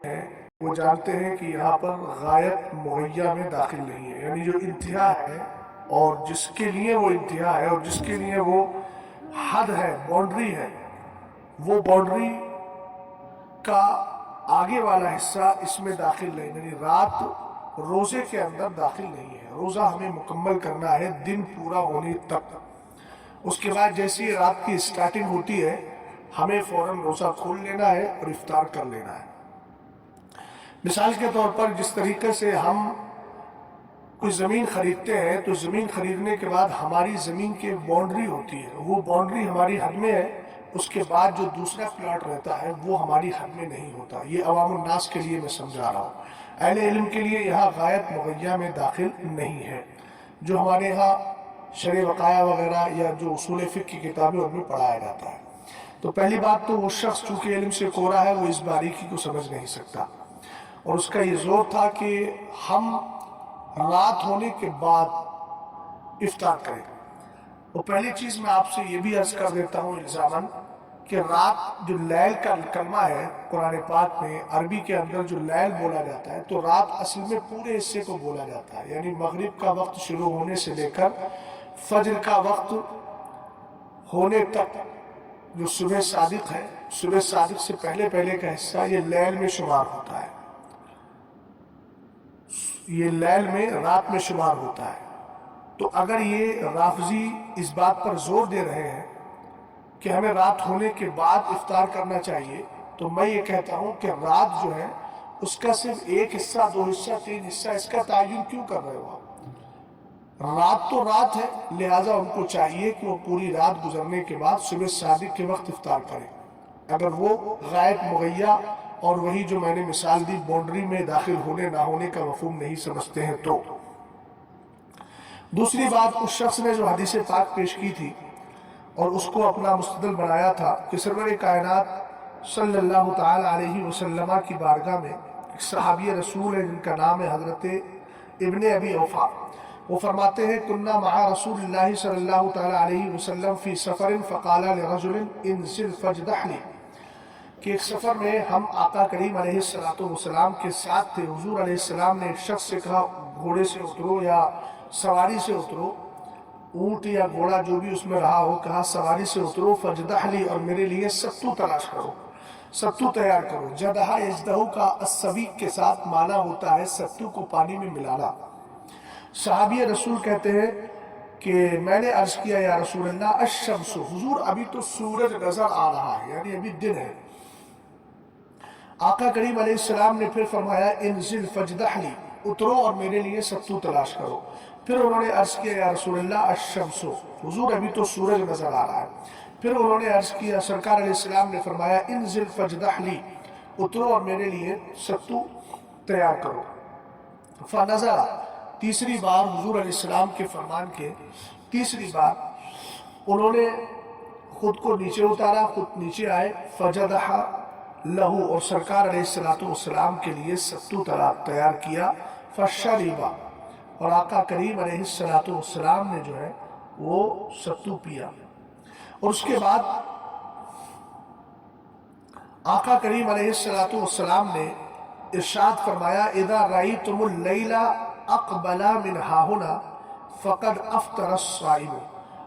ہیں وہ جانتے ہیں کہ یہاں پر غایت مہیا میں داخل نہیں ہے، یعنی جو انتہا ہے اور جس کے لیے وہ انتہا ہے اور جس کے لیے وہ حد ہے، باؤنڈری ہے، وہ باؤنڈری کا آگے والا حصہ اس میں داخل نہیں، یعنی رات روزے کے اندر داخل نہیں ہے۔ روزہ ہمیں مکمل کرنا ہے دن پورا ہونے تک۔ اس کے بعد جیسی رات کی سٹارٹنگ ہوتی ہے ہمیں فوراً روزہ کھول لینا ہے اور افطار کر لینا ہے۔ مثال کے طور پر جس طریقے سے ہم کوئی زمین خریدتے ہیں تو زمین خریدنے کے بعد ہماری زمین کی باؤنڈری ہوتی ہے، وہ باؤنڈری ہماری حد میں ہے، اس کے بعد جو دوسرا پلاٹ رہتا ہے وہ ہماری حد میں نہیں ہوتا۔ یہ عوام الناس کے لیے میں سمجھا رہا ہوں، اہل علم کے لیے یہاں غایت مغیہ میں داخل نہیں ہے، جو ہمارے یہاں شرع وقایہ وغیرہ یا جو اصول فقہ کی کتابیں ان میں پڑھایا جاتا ہے۔ تو پہلی بات تو وہ شخص چونکہ علم سے کورا ہے وہ اس باریکی کو سمجھ نہیں سکتا، اور اس کا یہ زور تھا کہ ہم رات ہونے کے بعد افطار کریں۔ وہ پہلی چیز میں آپ سے یہ بھی عرض کر دیتا ہوں الزاماً کہ رات جو لیل کا کلمہ ہے قرآن پاک میں عربی کے اندر جو لیل بولا جاتا ہے تو رات اصل میں پورے حصے کو بولا جاتا ہے، یعنی مغرب کا وقت شروع ہونے سے لے کر فجر کا وقت ہونے تک جو صبح صادق ہے، صبح صادق سے پہلے کا حصہ یہ لیل میں شمار ہوتا ہے، یہ لیل میں رات میں شمار ہوتا ہے۔ تو اگر یہ رافضی اس بات پر زور دے رہے ہیں کہ ہمیں رات ہونے کے بعد افطار کرنا چاہیے، تو میں یہ کہتا ہوں کہ رات جو ہے اس کا صرف ایک حصہ، دو حصہ، تین حصہ، اس کا تعین کیوں کر رہے ہو آپ؟ رات تو رات ہے، لہٰذا ان کو چاہیے کہ وہ پوری رات گزرنے کے بعد صبح صادق کے وقت افطار کریں، اگر وہ غایت مغیہ اور وہی جو میں نے مثال دی باؤنڈری میں داخل ہونے نہ ہونے کا مفہوم نہیں سمجھتے ہیں تو۔ دوسری بات، اس شخص نے جو حدیث پاک پیش کی تھی اور اس کو اپنا مستدل بنایا تھا کہ سرور کائنات صلی اللہ تعالی علیہ وسلم کی بارگاہ میں ایک صحابی رسول ہے جن کا نام ہے حضرت ابن ابی اوفا، وہ فرماتے ہیں کنا مع رسول اللہ صلی اللہ تعالی علیہ وسلم فی سفر فقال لرجل انزل فاجدح لی، کہ ایک سفر میں ہم آقا کریم علیہ السلام کے ساتھ تھے، حضور علیہ السلام نے ایک شخص سے کہا گھوڑے سے اترو یا سواری سے اترو، اونٹ یا گھوڑا جو بھی اس میں رہا ہو، کہا سواری سے اترو فجدح لی، اور میرے لیے ستو تلاش کرو، ستو تیار کرو۔ جدہا یجدہو کا السویق کے ساتھ معنی ہوتا ہے ستو کو پانی میں ملانا۔ صحابی رسول کہتے ہیں کہ میں نے عرض کیا یا رسول اللہ الشمس، حضور ابھی تو سورج نظر آ رہا ہے، یعنی ابھی دن ہے۔ آقا کریم علیہ السلام نے پھر فرمایا انزل فجدح لی، اترو اور میرے لیے ستو تلاش کرو۔ پھر انہوں نے عرض کیا یا رسول اللہ الشمس، حضور ابھی تو سورج نظر آ رہا ہے۔ پھر انہوں نے عرض کیا، سرکار علیہ السلام نے فرمایا انزل فجدح لی، اترو اور میرے لیے ستو تیار کرو۔ فنظر، تیسری بار حضور علیہ السلام کے فرمان کے تیسری بار انہوں نے خود کو نیچے اتارا، خود نیچے آئے، فجدح لہو، اور سرکار علیہ السلام کے لیے ستو تیار کیا، فشربا، اور آقا کریم علیہ السلام نے جو ہے وہ ستو پیا۔ اور اس کے بعد آقا کریم علیہ السلام نے ارشاد فرمایا اذا رأیتم اللیل اقبل من ہاہنا فقد افطر الصائم۔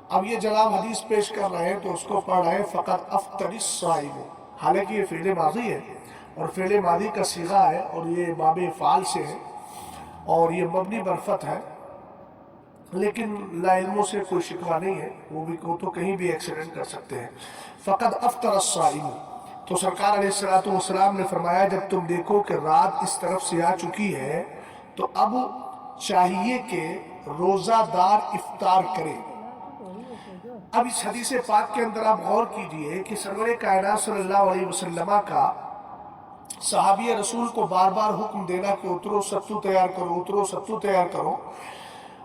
اب یہ جناب حدیث پیش کر رہے ہیں تو اس کو پڑھ رہے ہیں فقد افطر الصائم، حالانکہ یہ فعل ماضی ہے اور فعل ماضی کا صیغہ ہے اور یہ باب فعال سے ہے اور یہ مبنی برفت ہے، لیکن لا علموں سے کوئی شکوہ نہیں ہے، وہ تو کہیں بھی ایکسیڈنٹ کر سکتے ہیں۔ فقد افطر الصائم، تو سرکار علیہ السلام نے فرمایا جب تم دیکھو کہ رات اس طرف سے آ چکی ہے تو اب چاہیے کہ روزہ دار افطار کرے۔ اب اس حدیث پاک کے اندر آپ غور کیجئے کہ سرور کائنات صلی اللہ علیہ وسلم کا صحابی رسول کو بار بار حکم دینا کہ اترو ستو تیار کرو، اترو ستو تیار کرو،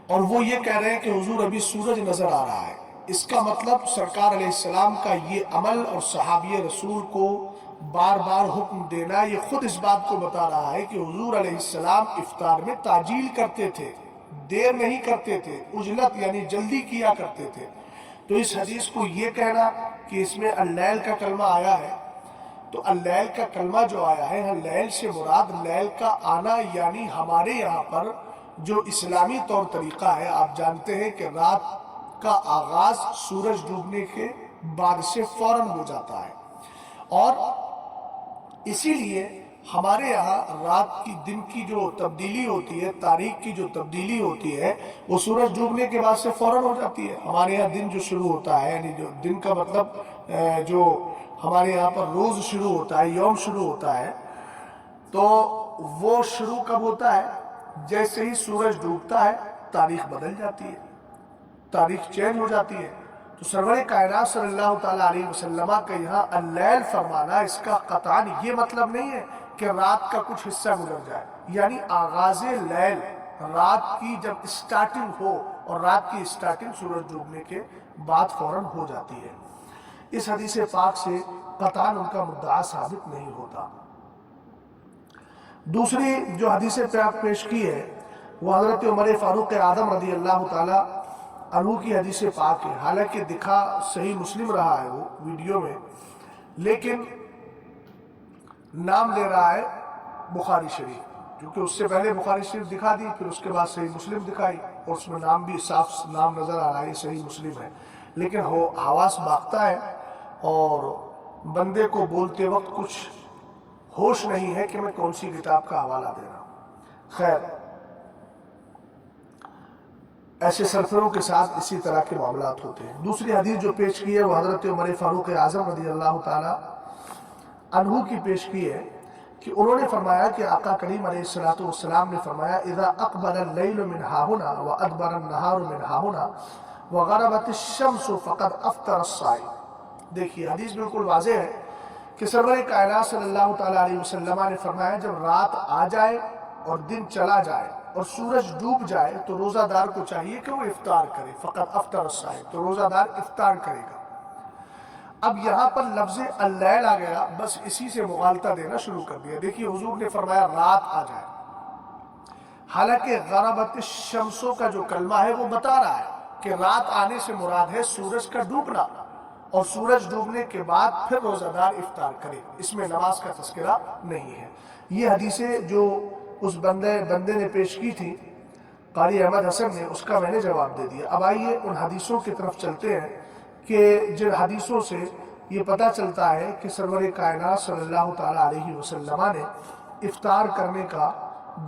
اور وہ یہ کہہ رہے ہیں کہ حضور ابھی سورج نظر آ رہا ہے۔ اس کا مطلب سرکار علیہ السلام کا یہ عمل اور صحابی رسول کو بار بار حکم دینا یہ خود اس بات کو بتا رہا ہے کہ حضور علیہ السلام افطار میں تعجیل کرتے تھے، دیر نہیں کرتے تھے، عجلت یعنی جلدی کیا کرتے تھے۔ تو اس حدیث کو یہ کہنا کہ اس میں اللیل کا کلمہ آیا ہے تو اللیل کا کلمہ جو آیا ہے، لیل سے مراد لیل کا آنا، یعنی ہمارے یہاں پر جو اسلامی طور طریقہ ہے، آپ جانتے ہیں کہ رات کا آغاز سورج ڈوبنے کے بعد سے فوراً ہو جاتا ہے، اور اسی لیے ہمارے یہاں رات کی دن کی جو تبدیلی ہوتی ہے، تاریخ کی جو تبدیلی ہوتی ہے، وہ سورج ڈوبنے کے بعد سے فوراً ہو جاتی ہے۔ ہمارے یہاں دن جو شروع ہوتا ہے، یعنی جو دن کا مطلب جو ہمارے یہاں پر روز شروع ہوتا ہے، یوم شروع ہوتا ہے، تو وہ شروع کب ہوتا ہے؟ جیسے ہی سورج ڈوبتا ہے تاریخ بدل جاتی ہے، تاریخ چینج ہو جاتی ہے۔ تو سرور کائنات صلی اللہ تعالیٰ علیہ وسلم کا یہاں اللیل فرمانا، اس کا قطعاً یہ مطلب نہیں ہے کہ رات کا کچھ حصہ گزر جائے، یعنی آغاز لیل رات کی جب اسٹارٹنگ ہو، اور رات کی اسٹارٹنگ سورج ڈوبنے کے بعد فوراً ہو جاتی ہے۔ اس حدیث پاک سے قطعاً ان کا مدعا ثابت نہیں ہوتا۔ دوسری جو حدیث پیش کی ہے وہ حضرت عمر فاروق اعظم رضی اللہ تعالیٰ عنہ کی حدیث پاک ہے، حالانکہ دکھا صحیح مسلم رہا ہے وہ ویڈیو میں، لیکن نام لے رہا ہے بخاری شریف، کیونکہ اس سے پہلے بخاری شریف دکھا دی، پھر اس کے بعد صحیح مسلم دکھائی، اور اس میں نام بھی صاف نام نظر آ رہا ہے، صحیح مسلم ہے، لیکن حواس باختہ ہے اور بندے کو بولتے وقت کچھ ہوش نہیں ہے کہ میں کون سی کتاب کا حوالہ دے رہا ہوں۔ خیر، ایسے سرفروں کے ساتھ اسی طرح کے معاملات ہوتے ہیں۔ دوسری حدیث جو پیش کی ہے وہ حضرت عمر فاروق اعظم رضی اللہ تعالیٰ عنہ کی پیش کی ہے کہ انہوں نے فرمایا کہ آقا کریم علیہ السلام نے فرمایا اذا اقبل اللیل من ہاہنا وادبر النہار من ہاہنا وغربت الشمس فقد افطر الصائم۔ دیکھیے حدیث بالکل واضح ہے کہ سرور کائنات صلی اللہ تعالیٰ علیہ وسلم نے فرمایا جب رات آ جائے اور دن چلا جائے اور سورج ڈوب جائے تو روزہ دار کو چاہیے کہ وہ افطار کرے، فقط افطر الصائم، تو روزہ دار افطار کرے گا۔ اب یہاں پر لفظ اللیل آ گیا، بس اسی سے مغالطہ دینا شروع کر دیا۔ دیکھیے حضور نے فرمایا رات آ جائے، حالانکہ غربت الشمسوں کا جو کلمہ ہے وہ بتا رہا ہے کہ رات آنے سے مراد ہے سورج کا ڈوبنا، اور سورج ڈوبنے کے بعد پھر روزہ دار افطار کرے، اس میں نماز کا تذکرہ نہیں ہے۔ یہ حدیثیں جو اس بندے نے پیش کی تھی قاری احمد حسن نے، اس کا میں نے جواب دے دیا۔ اب آئیے ان حدیثوں کی طرف چلتے ہیں کہ جن حدیثوں سے یہ پتہ چلتا ہے کہ سرور کائنات صلی اللہ تعالیٰ علیہ وسلم نے افطار کرنے کا،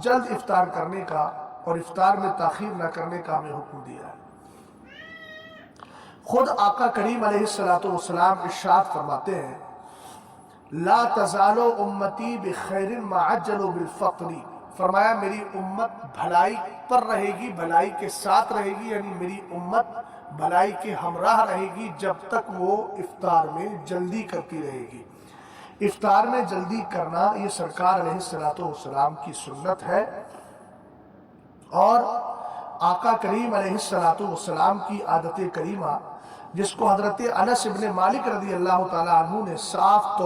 جلد افطار کرنے کا اور افطار میں تاخیر نہ کرنے کا ہمیں حکم دیا ہے۔ خود آقا کریم علیہ السلام ارشاد فرماتے ہیں لا تزال امتی بخیر ما عجلوا بالفطر، فرمایا میری امت بھلائی پر رہے گی، بھلائی کے ساتھ رہے گی، یعنی میری امت بھلائی کے ہمراہ رہے گی جب تک وہ افطار میں جلدی کرتی رہے گی۔ افطار میں جلدی کرنا یہ سرکار علیہ السلام کی سنت ہے، اور آقا کریم علیہ السلام کی عادت کریمہ، جس کو حضرت انس بن مالک رضی اللہ تعالیٰ عنہ نے صاف طور